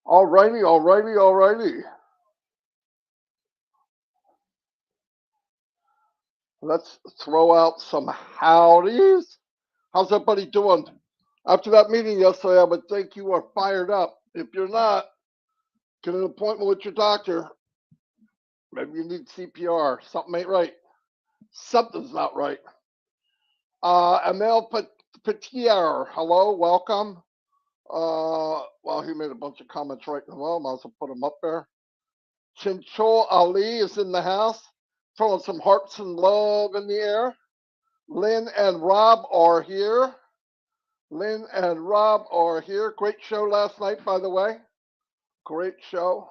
Alrighty, alrighty, alrighty. Let's throw out some howdies. How's everybody doing? After that meeting yesterday, I would think you are fired up. If you're not, get an appointment with your doctor. Maybe you need CPR. Something ain't right. Something's not right. Emil Petier, hello, welcome. Well, he made a bunch of comments right now. Well, might as well put him up there. Chinchol Ali is in the house, throwing some hearts and love in the air. Lynn and Rob are here. Lynn and Rob are here. Great show last night, by the way. Great show.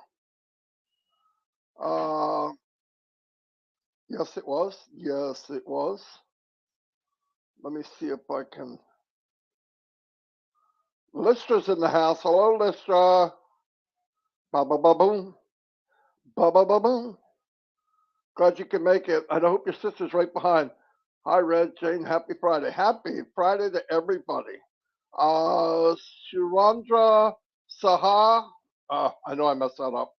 Yes, it was. Yes, it was. Let me see if I can. Listra's in the house. Hello, Listra. Ba ba ba boom. Ba ba ba boom. Glad you can make it. I hope your sister's right behind. Hi, Red Jane. Happy Friday. Happy Friday to everybody. Shurandra Saha. I know I messed that up.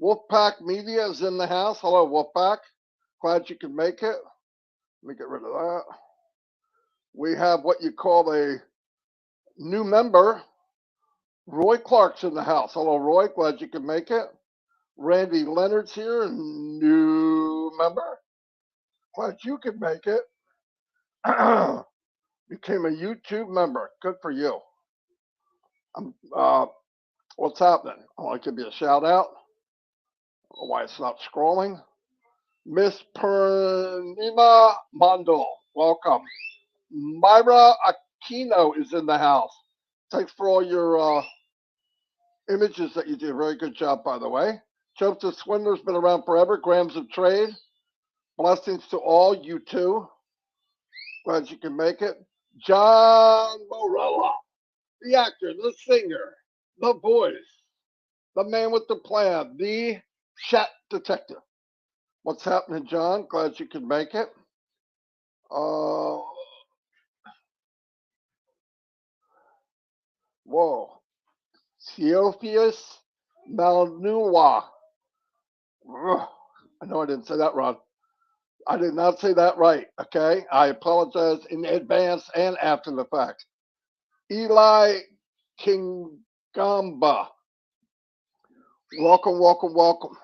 Wolfpack Media is in the house. Hello, Wolfpack. Glad you can make it. Let me get rid of that. We have what you call a new member. Roy Clark's in the house. Hello, Roy. Glad you can make it. Randy Leonard's here, new member. Glad you can make it. Became a YouTube member. Good for you. What's happening? I want to give you a shout out. Why it's not scrolling. Miss Purnima Mondal, welcome. Myra Aquino is in the house. Thanks for all your images that you do. Very good job, by the way. Joseph Swindler's been around forever. Grams of Trade. Blessings to all, you too. Glad you can make it. John Morella, the actor, the singer, the voice, the man with the plan, the chat detective. What's happening, John? Glad you could make it. Whoa. Theophilus Malnua. I know I didn't say that wrong. I did not say that right, okay? I apologize in advance and after the fact. Eli Kingamba. Welcome, welcome, welcome.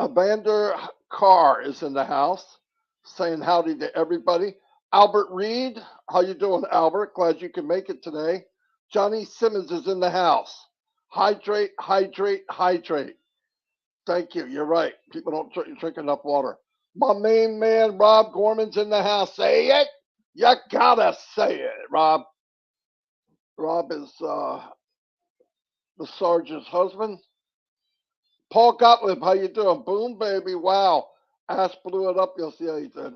Evander Carr is in the house, saying howdy to everybody. Albert Reed, how you doing, Albert? Glad you can make it today. Johnny Simmons is in the house. Hydrate, hydrate, hydrate. Thank you. You're right. People don't drink enough water. My main man, Rob Gorman's in the house. Say it. You gotta say it, Rob. Rob is the sergeant's husband. Paul Gottlieb, how you doing? Boom, baby. Wow. Ash blew it up yesterday. He did.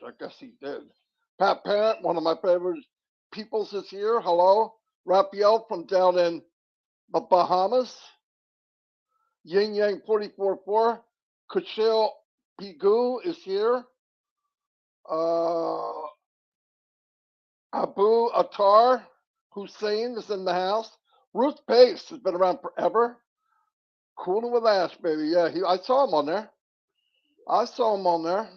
I guess he did. Pat Parent, one of my favorite peoples is here. Hello. Raphael from down in the Bahamas. Yin Yang 44-4. Kuchil Pigu is here. Abu Attar Hussein is in the house. Ruth Pace has been around forever. Cooling with Ash, baby. Yeah, I saw him on there. I saw him on there.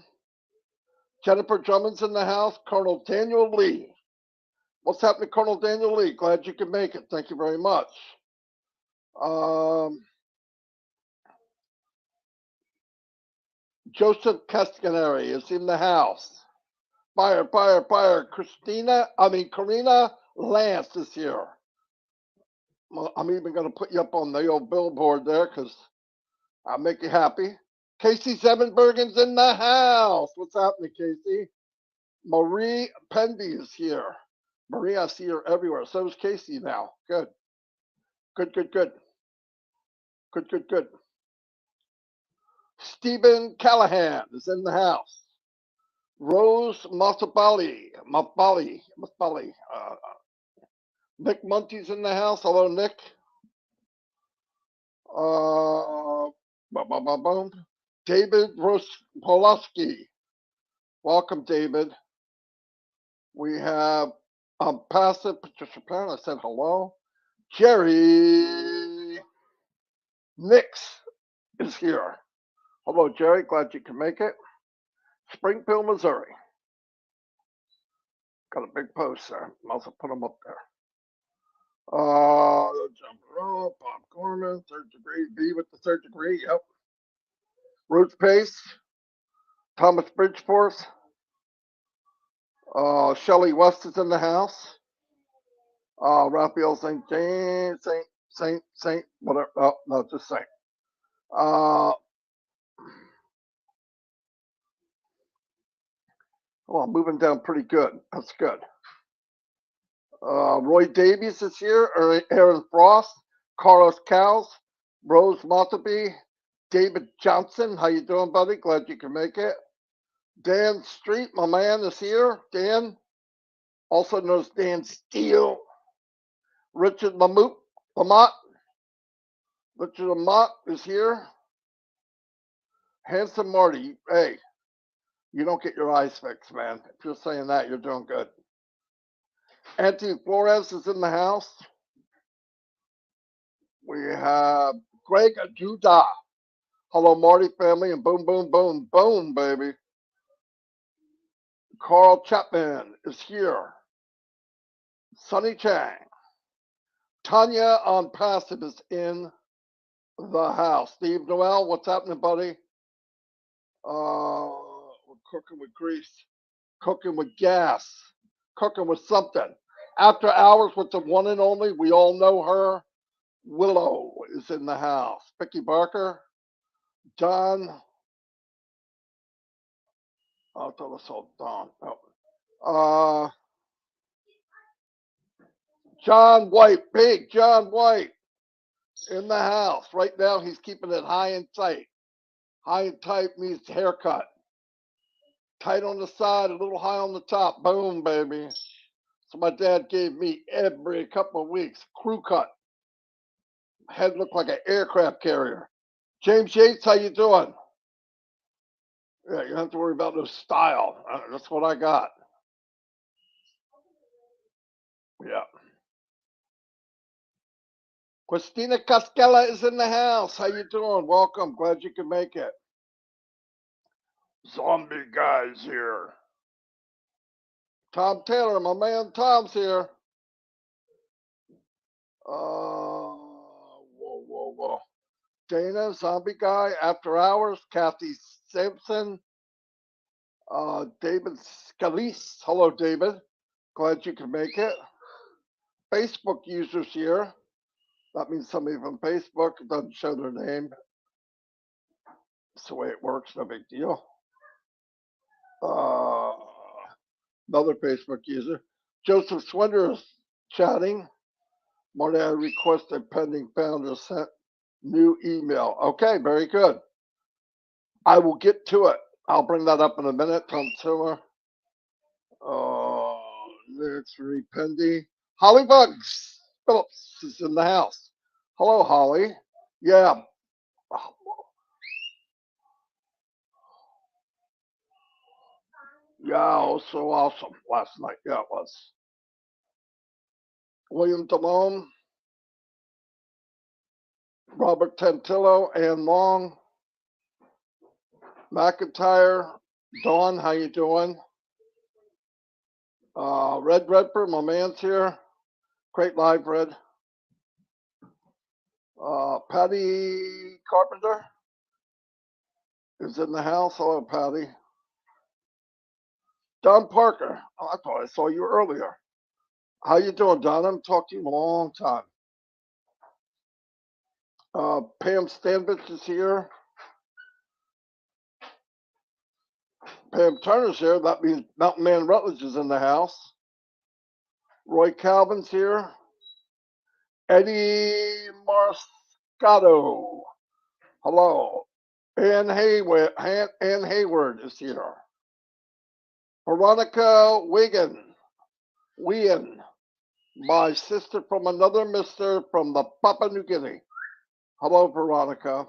Jennifer Drummond's in the house. Colonel Daniel Lee. What's happening, Colonel Daniel Lee? Glad you could make it. Thank you very much. Joseph Castanari is in the house. Fire. Karina Lance is here. Well, I'm even going to put you up on the old billboard there because I'll make you happy. Casey Sevenbergen's in the house. What's happening, Casey? Marie Pendy is here. Marie, I see her everywhere. So is Casey now. Good. Good. Stephen Callahan is in the house. Rose Masabali. Nick Munty's in the house. Hello, Nick. David Polaski. Welcome, David. We have Onpassive, Patricia Pan. I said hello. Jerry Nix is here. Hello, Jerry. Glad you can make it. Springfield, Missouri. Got a big post there. Must have put them up there. Jump rope, Bob Gorman, third degree. B with the third degree. Yep. Roots Pace. Thomas Bridgeforth. Shelley West is in the house. Raphael St. James, Saint, whatever. Oh, no, just Saint. Well, moving down pretty good. That's good. Roy Davies is here. Aaron Frost, Carlos Cowles, Rose Montaby, David Johnson. How you doing, buddy? Glad you can make it. Dan Street, my man, is here. Dan, also known as Dan Steele. Richard Lamont. Richard Lamont is here. Handsome Marty. Hey, you don't get your eyes fixed, man. If you're saying that, you're doing good. Anthony Flores is in the house. We have Greg Ajuda. Hello, Marty family, and boom, boom, boom, boom, baby. Carl Chapman is here. Sonny Chang. Tanya Onpassive is in the house. Steve Noel, what's happening, buddy? We're cooking with grease, cooking with gas, cooking with something. After hours with the one and only, we all know her. Willow is in the house. Vicky Barker, John. I thought I saw Don. Oh. John White, big John White in the house. Right now, he's keeping it high and tight. High and tight means haircut. Tight on the side, a little high on the top. Boom, baby. So my dad gave me every couple of weeks. Crew cut. Head looked like an aircraft carrier. James Yates, how you doing? Yeah, you don't have to worry about no style. That's what I got. Yeah. Christina Cascella is in the house. How you doing? Welcome. Glad you can make it. Zombie guy's here. Tom Taylor, my man Tom's here. Whoa. Dana, zombie guy, after hours. Kathy Sampson. David Scalise. Hello, David. Glad you can make it. Facebook users here. That means somebody from Facebook. It doesn't show their name. That's the way it works. No big deal. Another Facebook user. Joseph Swinder is chatting. Marty, I request a pending founder sent new email. Okay, very good. I will get to it. I'll bring that up in a minute. Tom Tiller. Let's rependy. Holly Bugs Phillips is in the house. Hello, Holly. Yeah. Yeah, it was so awesome last night. Yeah, it was. William Damone, Robert Tantillo, Ann Long, McIntyre, Dawn, how you doing? Red Redford, my man's here. Great live, Red. Patty Carpenter is in the house. Hello, Patty. Don Parker. Oh, I thought I saw you earlier. How you doing, Don? I haven't talked to you in a long time. Pam Stanvich is here. Pam Turner's here. That means Mountain Man Rutledge is in the house. Roy Calvin's here. Eddie Marscato. Hello. Ann Hayward is here. Veronica Wigan, my sister from another mister from the Papua New Guinea. Hello, Veronica.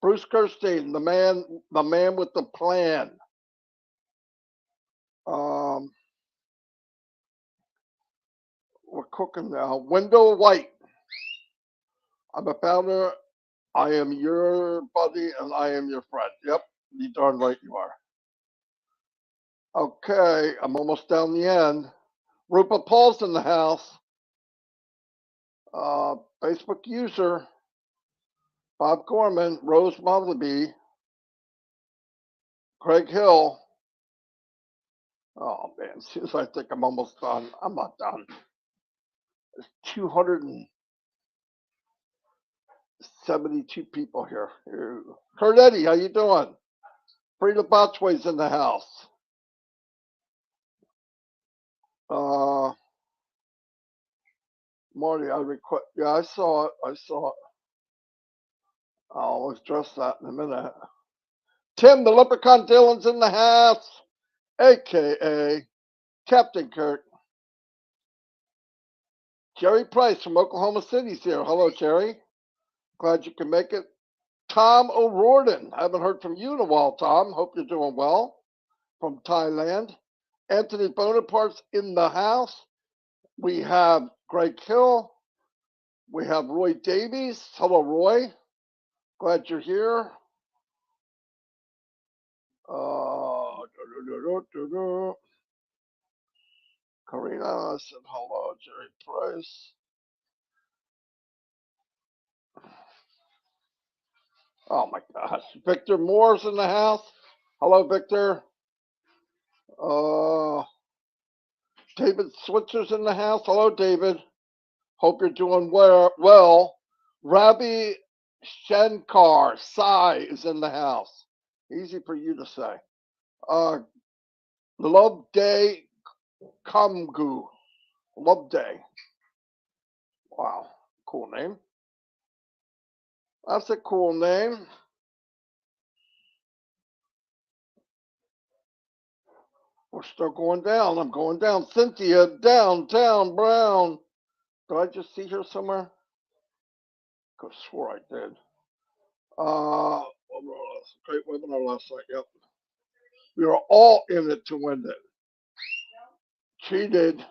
Bruce Kirstein, the man with the plan. We're cooking now. Wendell White. I'm a founder I am your buddy and I am your friend. Yep, you darn right you are. Okay, I'm almost down the end. Rupert Paul's in the house. Facebook user, Bob Gorman, Rose Motherby, Craig Hill. Oh man, as soon as I think I'm almost done, I'm not done. There's 272 people here. Kurt Eddie, how you doing? Frida Botchway's in the house. Marty, I request. Yeah, I saw it. I'll address that in a minute. Tim, the Leprechaun Dylan's in the house, aka Captain Kirk. Jerry Price from Oklahoma City's here. Hello, Jerry. Glad you can make it. Tom O'Riordan. I haven't heard from you in a while, Tom. Hope you're doing well. From Thailand. Anthony Bonaparte's in the house. We have Greg Hill. We have Roy Davies. Hello, Roy. Glad you're here. Karina said hello, Jerry Price. Oh my gosh. Victor Moore's in the house. Hello, Victor. David Switzer's in the house. Hello, David. Hope you're doing well. Ravi Shankar Sai is in the house. Easy for you to say. Love Day Kamgu. Love Day. Wow. Cool name. That's a cool name. We're still going down. I'm going down. Cynthia, downtown Brown. Did I just see her somewhere? I could have swore I did. Great webinar last night. Yep. We are all in it to win it. Cheated.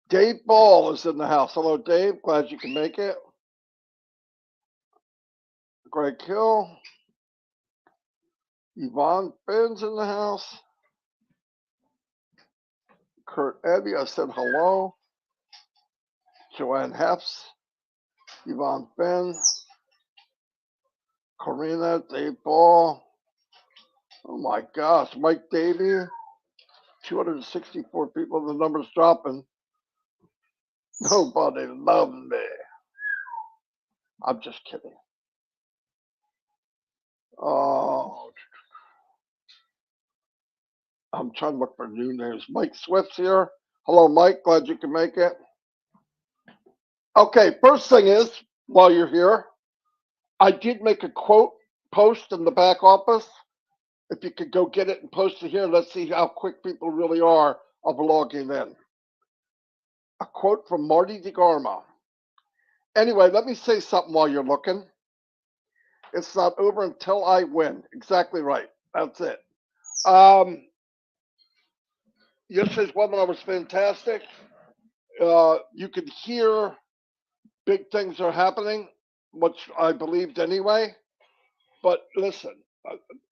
Dave Ball is in the house. Hello, Dave. Glad you can make it. Greg Hill. Yvonne Finn's in the house. Kurt Eddy, I said hello. Joanne Hefts. Yvonne Finn. Karina, Dave Ball. Oh my gosh, Mike Davey. 264 people. The number's dropping. Nobody loves me. I'm just kidding. I'm trying to look for new names. Mike Swift's here. Hello, Mike. Glad you can make it. Okay, first thing is, while you're here, I did make a quote post in the back office. If you could go get it and post it here, let's see how quick people really are of logging in. A quote from Marty DeGarmo. Anyway, let me say something while you're looking. It's not over until I win. Exactly right. That's it. Yesterday's webinar was fantastic. You could hear big things are happening, which I believed anyway. But listen,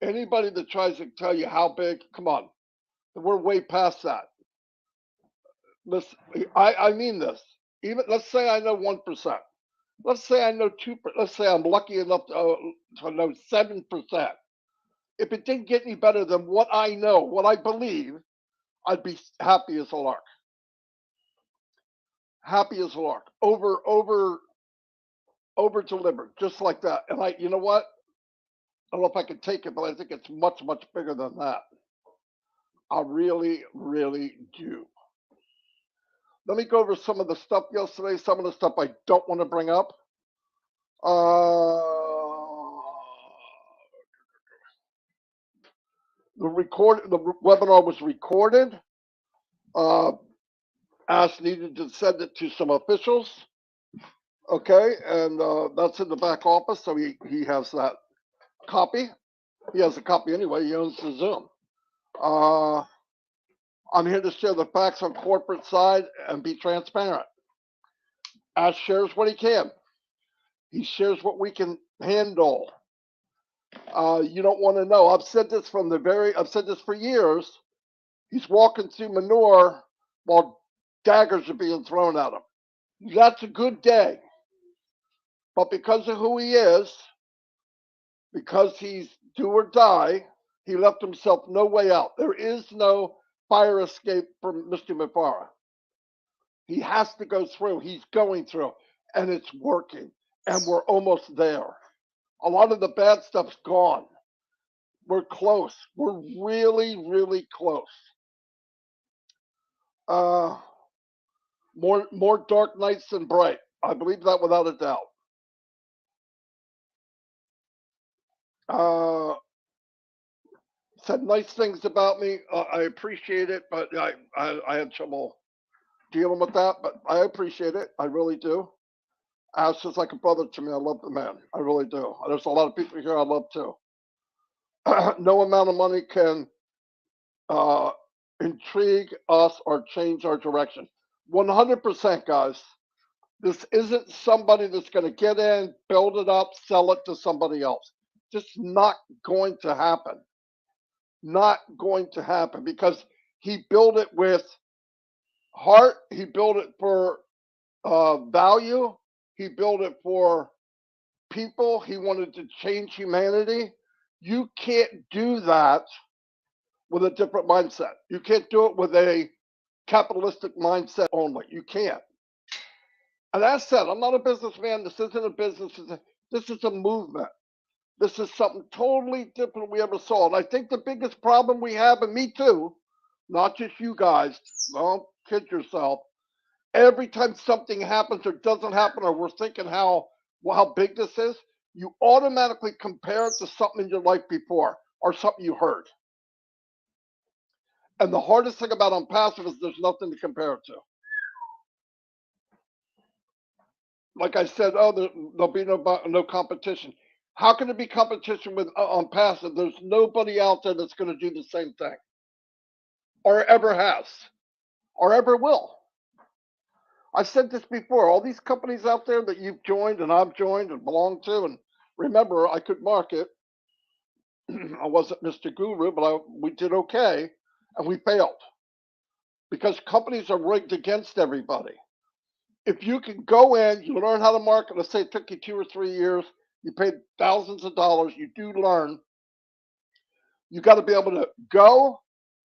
anybody that tries to tell you how big, come on. We're way past that. Listen, I mean this. Even let's say I know 1%. Let's say I know 2%. Let's say I'm lucky enough to know 7%. If it didn't get any better than what I know, what I believe, I'd be happy as a lark. Happy as a lark. Over delivered, just like that. And you know what? I don't know if I can take it, but I think it's much, much bigger than that. I really, really do. Let me go over some of the stuff yesterday, some of the stuff I don't want to bring up. The webinar was recorded. Ash needed to send it to some officials. Okay, and that's in the back office, so he has that copy. He has a copy anyway. He owns the Zoom. I'm here to share the facts on corporate side and be transparent. Ash shares what he can. He shares what we can handle. You don't want to know. I've said this for years. He's walking through manure while daggers are being thrown at him. That's a good day. But because of who he is, because he's do or die, he left himself no way out. There is no fire escape for Mr. Mufara. He has to go through. He's going through, and it's working. And we're almost there. A lot of the bad stuff's gone. We're close. We're really, really close. More dark nights than bright. I believe that without a doubt. Said nice things about me. I appreciate it, but I had trouble dealing with that. But I appreciate it. I really do. Ash is like a brother to me. I love the man. I really do. There's a lot of people here I love too. No amount of money can intrigue us or change our direction. 100%, guys. This isn't somebody that's going to get in, build it up, sell it to somebody else. Just not going to happen. Not going to happen because he built it with heart. He built it for value. He built it for people. He wanted to change humanity. You can't do that with a different mindset. You can't do it with a capitalistic mindset only. You can't. And as said, I'm not a businessman. This isn't a business. This is a movement. This is something totally different we ever saw. And I think the biggest problem we have, and me too, not just you guys, don't kid yourself. Every time something happens or doesn't happen, or we're thinking how big this is, you automatically compare it to something in your life before or something you heard. And the hardest thing about Onpassive is there's nothing to compare it to. Like I said, there'll be no competition. How can there be competition with Onpassive? There's nobody out there that's going to do the same thing, or ever has, or ever will. I've said this before. All these companies out there that you've joined and I've joined and belong to, and remember, I could market. I wasn't Mr. Guru, but we did okay, and we failed because companies are rigged against everybody. If you can go in, you learn how to market. Let's say it took you 2 or 3 years. You paid thousands of dollars. You do learn. You got to be able to go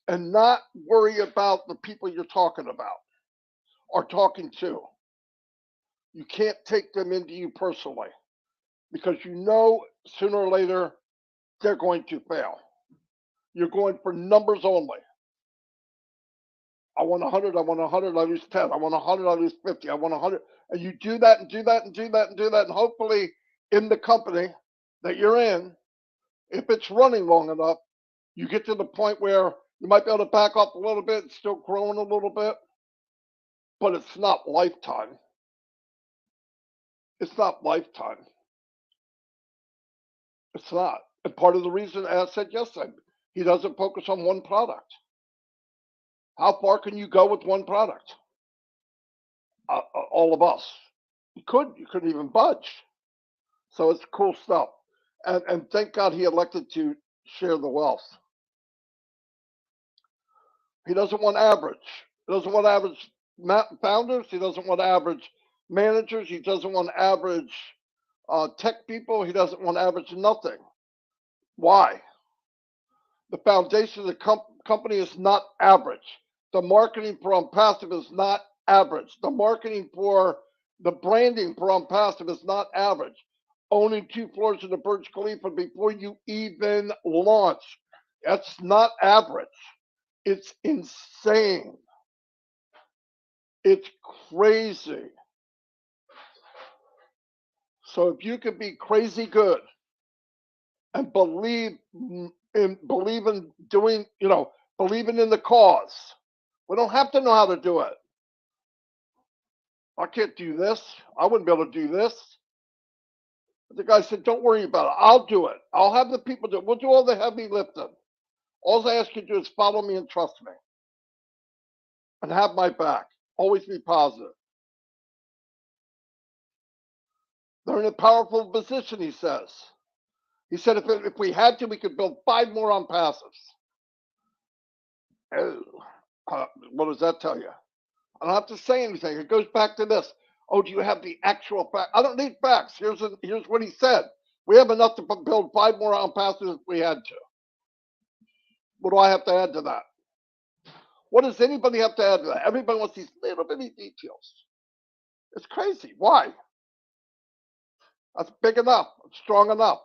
and not worry about the people you're talking about or talking to. You can't take them into you personally because you know sooner or later they're going to fail. You're going for numbers only. I want 100, I want 100, I lose 10. I want 100, I lose 50. I want 100. And you do that and do that and do that and do that. And hopefully in the company that you're in, if it's running long enough, you get to the point where you might be able to back up a little bit, still growing a little bit, but it's not lifetime. It's not lifetime. It's not. And part of the reason, as I said yesterday, he doesn't focus on one product. How far can you go with one product? All of us. You couldn't even budge. So it's cool stuff. And thank God he elected to share the wealth. He doesn't want average. He doesn't want average founders. He doesn't want average managers. He doesn't want average tech people. He doesn't want average nothing. Why? The foundation of the company is not average. The marketing for Onpassive is not average. The marketing for the branding for Onpassive is not average. Owning 2 floors of the Burj Khalifa before you even launch, that's not average. It's insane. It's crazy. So if you can be crazy good and believe in doing, believing in the cause, we don't have to know how to do it. I can't do this. I wouldn't be able to do this. But the guy said, don't worry about it. I'll do it. I'll have the people do it. We'll do all the heavy lifting. All I ask you to do is follow me and trust me. and have my back. Always be positive. They're in a powerful position, he says. He said if we had to, we could build 5 more Onpassives. Oh, what does that tell you? I don't have to say anything. It goes back to this. Oh, do you have the actual fact? I don't need facts. Here's what he said. We have enough to build 5 more Onpassives if we had to. What do I have to add to that? What does anybody have to add to that? Everybody wants these little bitty details. It's crazy. Why? That's big enough. It's strong enough.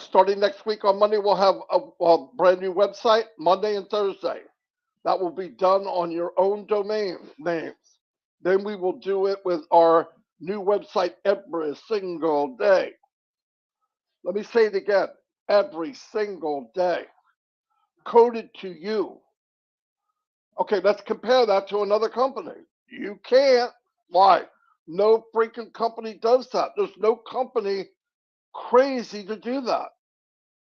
Starting next week on Monday, we'll have a brand new website, Monday and Thursday. That will be done on your own domain names. Then we will do it with our new website every single day. Let me say it again. Every single day. Coded to you. Okay, let's compare that to another company. You can't. Why? No freaking company does that. There's no company crazy to do that.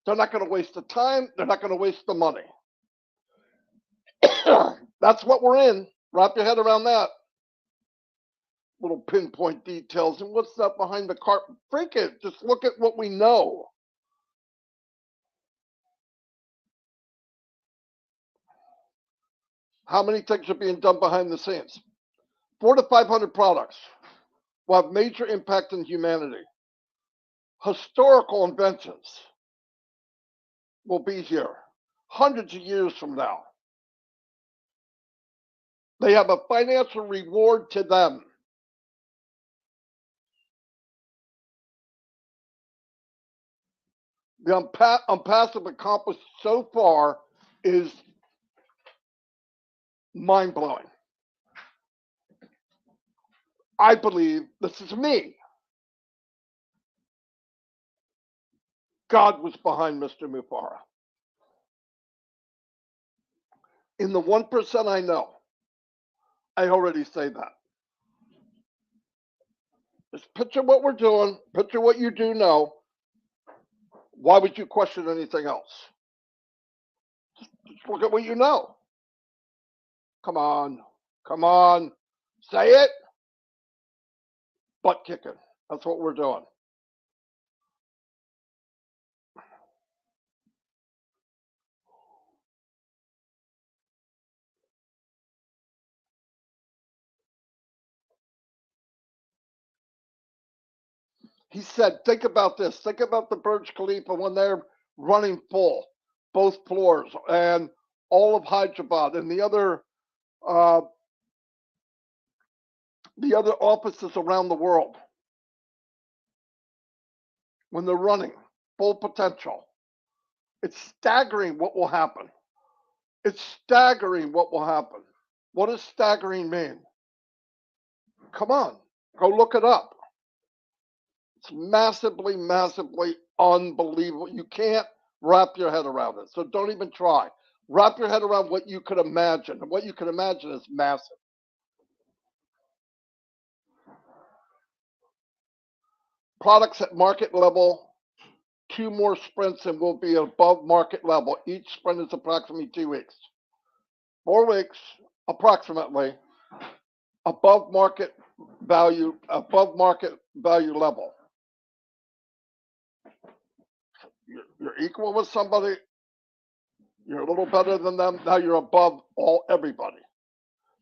They're not going to waste the time. They're not going to waste the money. That's what we're in. Wrap your head around that. Little pinpoint details. And what's that behind the cart? Freak it. Just look at what we know. How many things are being done behind the scenes? 400 to 500 products will have major impact on humanity. Historical inventions will be here hundreds of years from now. They have a financial reward to them. The Onpassive accomplished so far is mind-blowing. I believe, this is me, God was behind Mr. Mufara. In the 1% I know, I already say that. Just picture what we're doing, picture what you do know. Why would you question anything else? Just look at what you know. Come on, come on, say it. Butt kicking. That's what we're doing. He said, think about this. Think about the Burj Khalifa when they're running full, both floors, and all of Hyderabad and the other offices around the world. When they're running full potential, it's staggering what will happen. It's staggering what will happen. What does staggering mean? Come on, go look it up. It's massively, massively unbelievable. You can't wrap your head around it. So don't even try. Wrap your head around what you could imagine. And what you can imagine is massive. Products at market level, 2 more sprints and we'll be above market level. Each sprint is approximately 2 weeks. 4 weeks, approximately, above market value level. You're equal with somebody, you're a little better than them, now you're above everybody.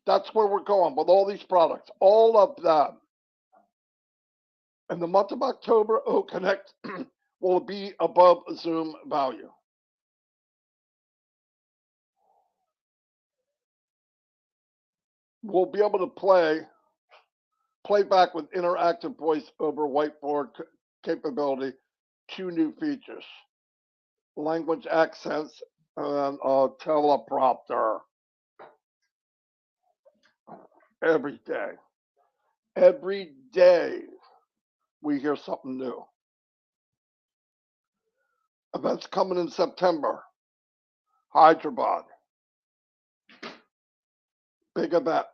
That's where we're going with all these products, all of them. In the month of October, OConnect will be above Zoom value. We'll be able to play back with interactive voice over whiteboard capability, 2 new features, language accents and a teleprompter. Every day we hear something new. Events coming in September. Hyderabad. Big event.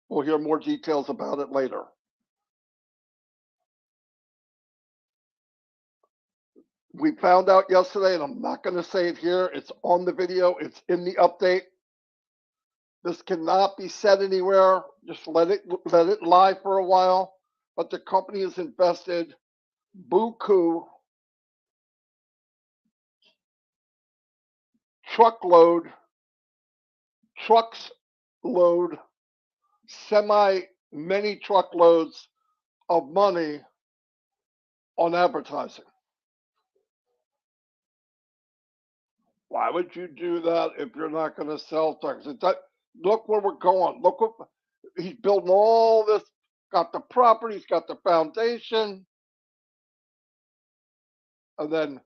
We'll hear more details about it later. We found out yesterday, and I'm not going to say it here. It's on the video. It's in the update. This cannot be said anywhere. Just let it lie for a while. But the company has invested buku trucks load, many truckloads of money on advertising. Why would you do that if you're not going to sell things? Look where we're going. Look what he's building all this. Got the property, he's got the foundation, and then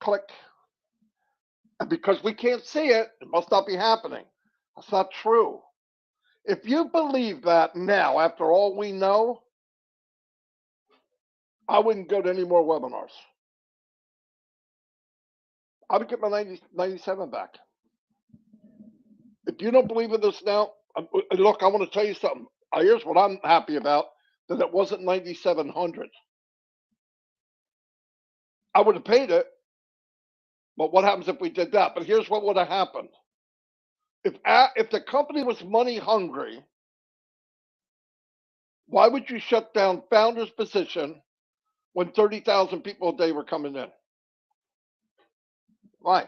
click. And because we can't see it, it must not be happening. That's not true. If you believe that now, after all we know, I wouldn't go to any more webinars. I would get my 97 back. If you don't believe in this now, look, I want to tell you something. Here's what I'm happy about, that it wasn't 9,700. I would have paid it, but what happens if we did that? But here's what would have happened. If the company was money hungry, why would you shut down founder's position when 30,000 people a day were coming in? Why?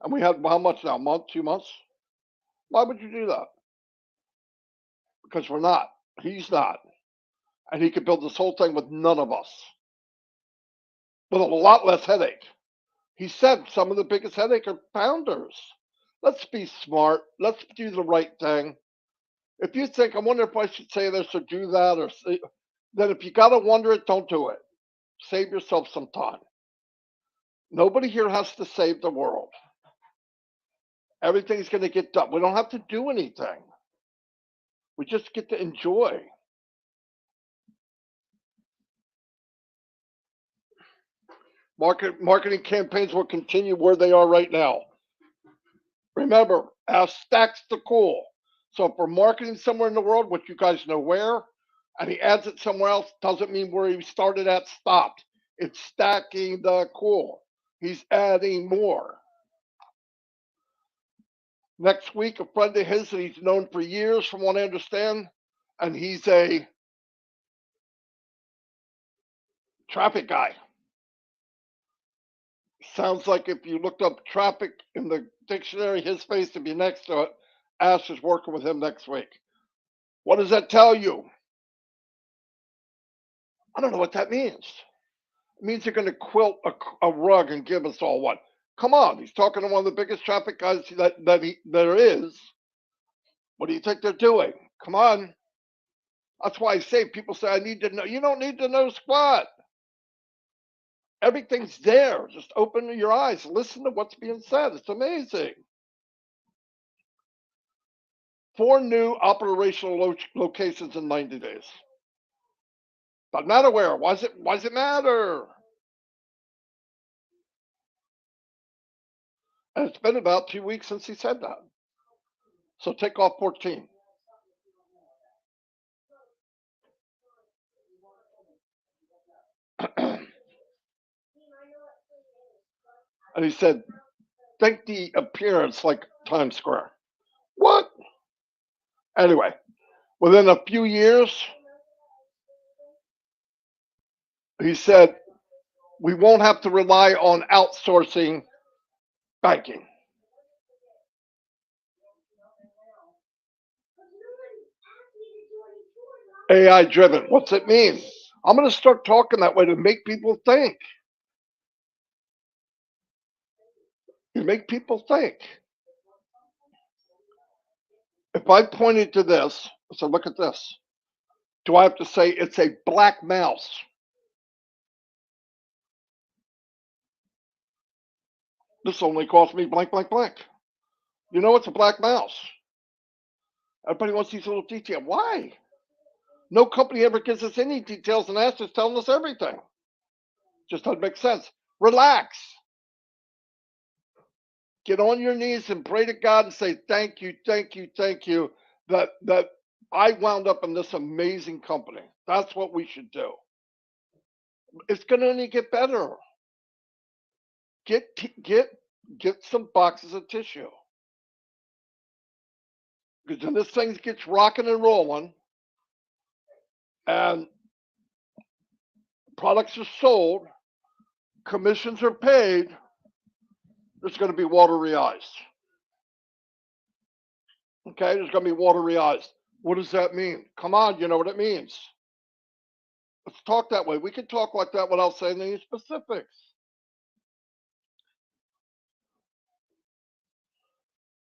And we had how much now? A month, 2 months? Why would you do that? Because we're not. He's not. And he could build this whole thing with none of us, with a lot less headache. He said some of the biggest headache are founders. Let's be smart. Let's do the right thing. If you think, I wonder if I should say this or do that, or then if you got to wonder it, don't do it. Save yourself some time. Nobody here has to save the world. Everything's going to get done. We don't have to do anything. We just get to enjoy. Marketing campaigns will continue where they are right now. Remember, our stacks the cool. So if we're marketing somewhere in the world, which you guys know where, and he adds it somewhere else, doesn't mean where he started at stopped. It's stacking the cool. He's adding more. Next week, a friend of his that he's known for years, from what I understand, and he's a traffic guy. Sounds like if you looked up traffic in the dictionary, his face would be next to it. Ash is working with him next week. What does that tell you? I don't know what that means. It means they're going to quilt a rug and give us all one. Come on, he's talking to one of the biggest traffic guys that there is. What do you think they're doing? Come on. That's why I say, people say, I need to know. You don't need to know squat. Everything's there. Just open your eyes. Listen to what's being said. It's amazing. 4 new operational locations in 90 days. Doesn't matter where. Why does it matter? And it's been about 2 weeks since he said that. So take off 14. And he said, think the appearance like Times Square. What? Anyway, within a few years, he said, we won't have to rely on outsourcing banking. AI driven. What's it mean? I'm going to start talking that way to make people think. You make people think. If I pointed to this, so look at this. Do I have to say it's a black mouse? This only cost me blank, blank, blank. You know it's a black mouse. Everybody wants these little details. Why? No company ever gives us any details, and Ash is telling us everything. Just doesn't make sense. Relax. Get on your knees and pray to God and say, thank you, thank you, thank you, that I wound up in this amazing company. That's what we should do. It's going to only get better. get some boxes of tissue. Because when this thing gets rocking and rolling and products are sold, commissions are paid, there's going to be watery eyes. Okay, there's going to be watery eyes. What does that mean? Come on, you know what it means. Let's talk that way. We can talk like that without saying any specifics.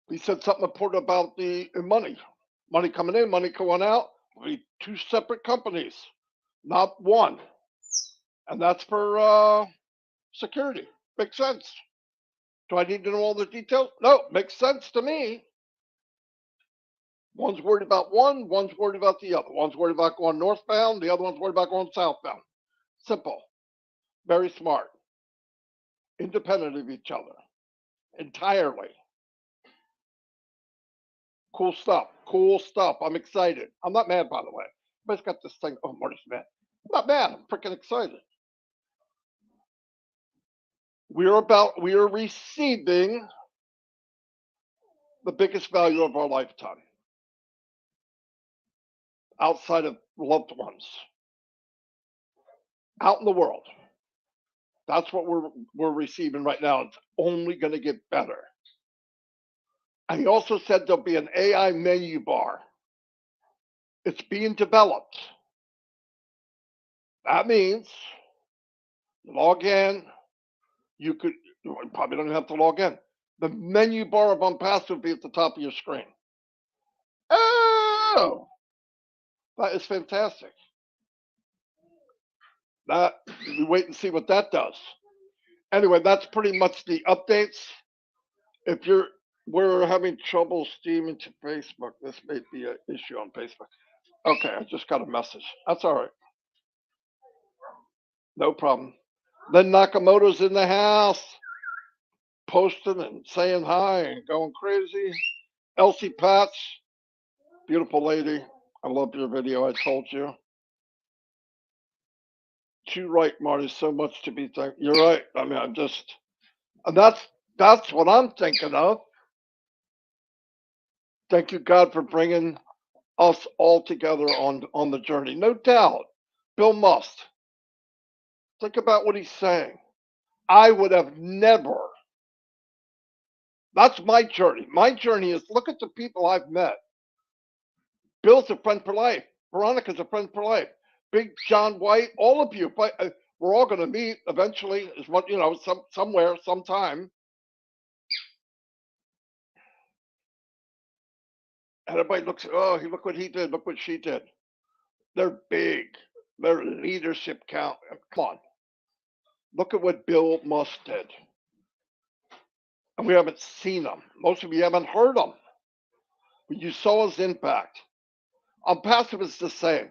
He said something important about the money. Money coming in, money going out. We two separate companies, not one. And that's for security. Makes sense. Do I need to know all the details? No, makes sense to me. One's worried about one, one's worried about the other. One's worried about going northbound, the other one's worried about going southbound. Simple. Very smart. Independent of each other. Entirely. Cool stuff. Cool stuff. I'm excited. I'm not mad, by the way. Everybody's got this thing. Oh, Marty's mad. I'm not mad. I'm freaking excited. We are receiving the biggest value of our lifetime outside of loved ones out in the world. That's what we're receiving right now. It's only going to get better. And he also said there'll be an AI menu bar. It's being developed. That means log in. You probably don't have to log in. The menu bar of Onpassive will be at the top of your screen. Oh, that is fantastic. We wait and see what that does. Anyway, that's pretty much the updates. If we're having trouble streaming to Facebook, this may be an issue on Facebook. Okay, I just got a message. That's all right. No problem. Then Nakamoto's in the house, posting and saying hi and going crazy. Elsie Patch, beautiful lady. I love your video. I told you. You're right, Marty. So much to be thankful. You're right. I mean, and that's what I'm thinking of. Thank you, God, for bringing us all together on the journey. No doubt. Bill Must. Think about what he's saying. I would have never. That's my journey. My journey is look at the people I've met. Bill's a friend for life. Veronica's a friend for life. Big John White, all of you. We're all going to meet eventually. Is what somewhere, sometime. And everybody looks. Oh, look what he did. Look what she did. They're big. Their leadership count. Come on. Look at what Bill Must did. And we haven't seen him. Most of you haven't heard him. But you saw his impact. Onpassive is the same.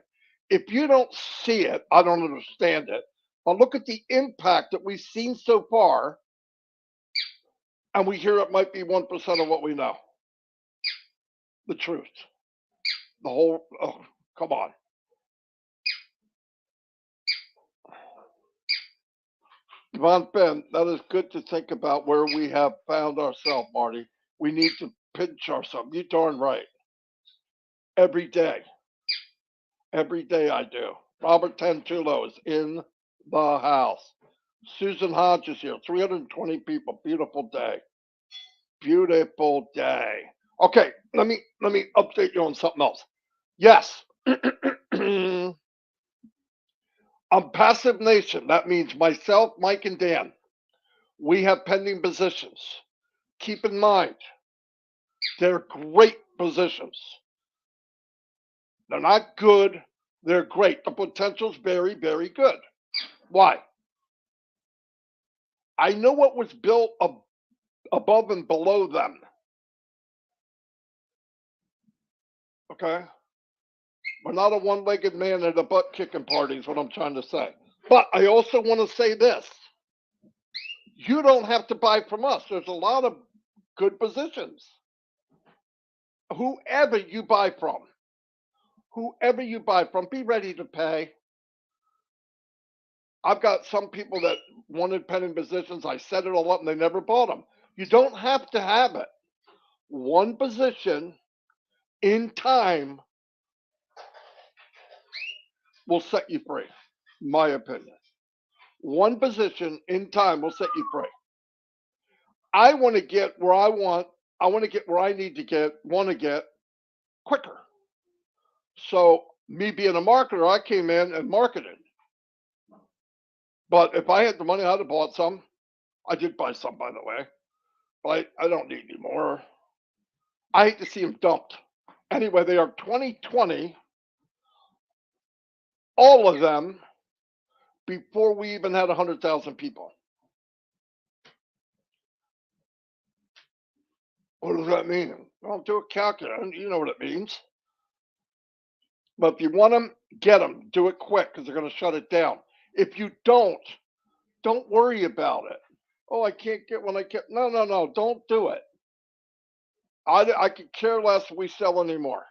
If you don't see it, I don't understand it. But look at the impact that we've seen so far. And we hear it might be 1% of what we know. The truth. The whole, oh, come on. Yvonne Ben, that is good to think about where we have found ourselves, Marty. We need to pinch ourselves. You're darn right. Every day. Every day I do. Robert Tantulo is in the house. Susan Hodge is here. 320 people. Beautiful day. Beautiful day. Okay, let me update you on something else. Yes. Onpassive Nation, that means myself, Mike, and Dan. We have pending positions. Keep in mind, they're great positions. They're not good, they're great. The potential's very, very good. Why? I know what was built above and below them. Okay? We're not a one-legged man at a butt-kicking party is what I'm trying to say. But I also want to say this. You don't have to buy from us. There's a lot of good positions. Whoever you buy from, be ready to pay. I've got some people that wanted pending positions. I set it all up and they never bought them. You don't have to have it. One position in time will set you free, my opinion. One position in time will set you free. I want to get where I want to get where I need to want to get quicker. So, me being a marketer, I came in and marketed. But if I had the money, I'd have bought some. I did buy some, by the way, but I don't need any more. I hate to see them dumped. Anyway, they are 2020, all of them, before we even had 100,000 people. What does that mean? Well, do a calculator. You know what it means. But if you want them, get them. Do it quick because they're going to shut it down. If you don't worry about it. Oh, I can't get one. No. Don't do it. I could care less if we sell anymore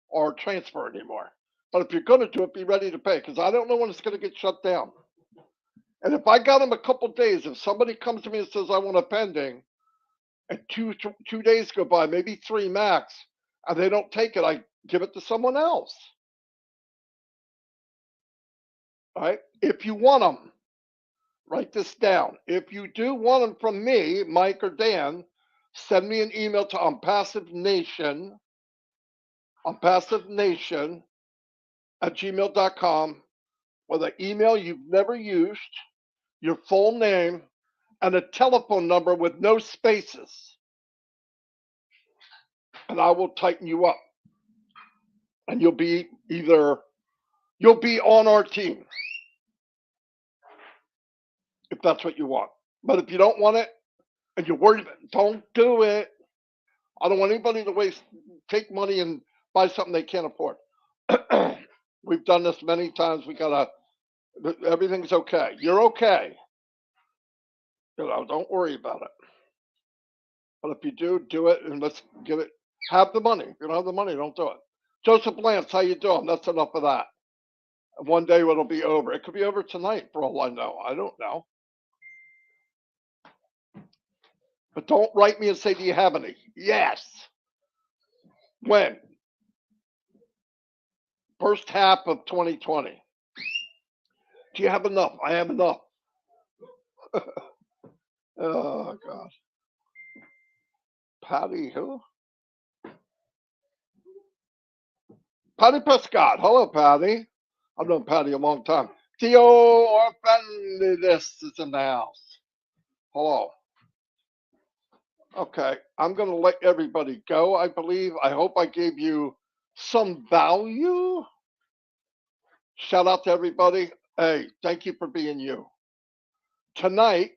or transfer anymore. But if you're going to do it, be ready to pay because I don't know when it's going to get shut down. And if I got them a couple days, if somebody comes to me and says, I want a pending, and two days go by, maybe 3 max, and they don't take it, I give it to someone else. All right? If you want them, write this down. If you do want them from me, Mike or Dan, send me an email to OnPassiveNation @gmail.com with an email you've never used, your full name, and a telephone number with no spaces. And I will tighten you up. And you'll be on our team if that's what you want. But if you don't want it and you're worried about it, don't do it. I don't want anybody to take money and buy something they can't afford. We've done this many times. Everything's okay. You're okay. Don't worry about it. But if you do it, and let's get it. Have the money. If you don't have the money, don't do it. Joseph Lance, how you doing? That's enough of that. One day it'll be over. It could be over tonight for all I know. I don't know. But don't write me and say, do you have any? Yes. When? First half of 2020. Do you have enough? I have enough. Oh, God. Patty who? Patty Prescott. Hello, Patty. I've known Patty a long time. Theo Orphandis is in the house. Hello. Okay, I'm going to let everybody go, I believe. I hope I gave you some value. Shout out to everybody. Hey, thank you for being you. Tonight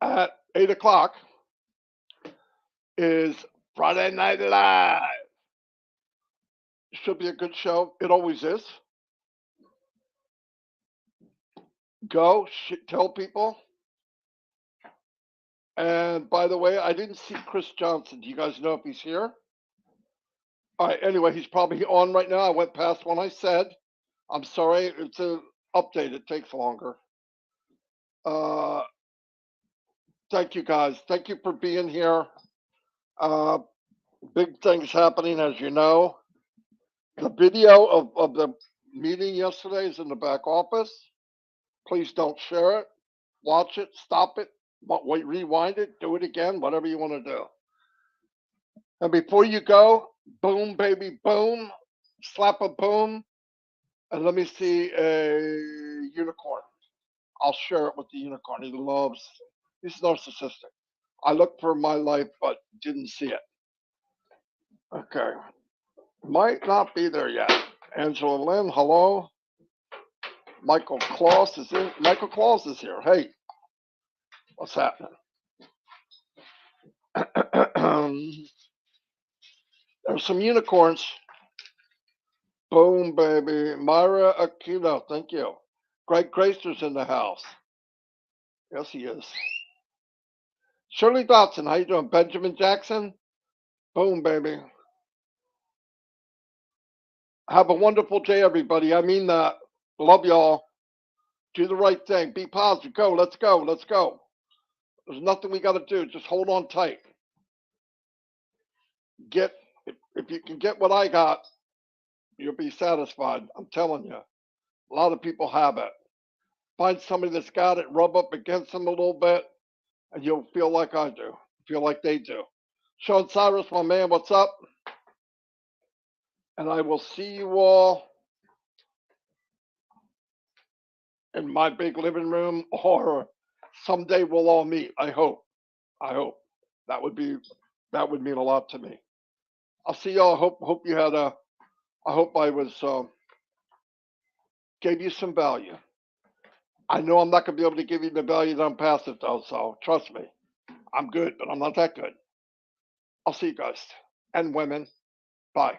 at 8 o'clock is Friday Night Live. Should be a good show. It always is. Go, tell people. And by the way, I didn't see Chris Johnson. Do you guys know if he's here? All right, anyway, he's probably on right now. I went past what I said. I'm sorry. It's an update. It takes longer. Thank you, guys. Thank you for being here. Big things happening, as you know. The video of the meeting yesterday is in the back office. Please don't share it. Watch it. Stop it. Wait, rewind it. Do it again. Whatever you want to do. And before you go, boom, baby, boom. Slap a boom. And let me see a unicorn. I'll share it with the unicorn. He's narcissistic. I looked for my life, but didn't see it. Okay. Might not be there yet. Angela Lynn, hello. Michael Claus is in. Michael Claus is here. Hey, what's happening? There's some unicorns. Boom, baby. Myra Aquino, thank you. Greg Gracer's in the house. Yes, he is. Shirley Dotson, how you doing? Benjamin Jackson? Boom, baby. Have a wonderful day, everybody. I mean that. Love y'all. Do the right thing. Be positive. Go. Let's go. Let's go. There's nothing we got to do. Just hold on tight. Get if you can get what I got, you'll be satisfied. I'm telling you. A lot of people have it. Find somebody that's got it, rub up against them a little bit, and you'll feel like I do. Feel like they do. Sean Cyrus, my man, what's up? And I will see you all in my big living room, or someday we'll all meet. I hope. I hope. That would mean a lot to me. I'll see y'all. Hope you had a. I hope I was gave you some value. I know I'm not gonna be able to give you the value that I'm passive though, so trust me. I'm good, but I'm not that good. I'll see you guys and women. Bye.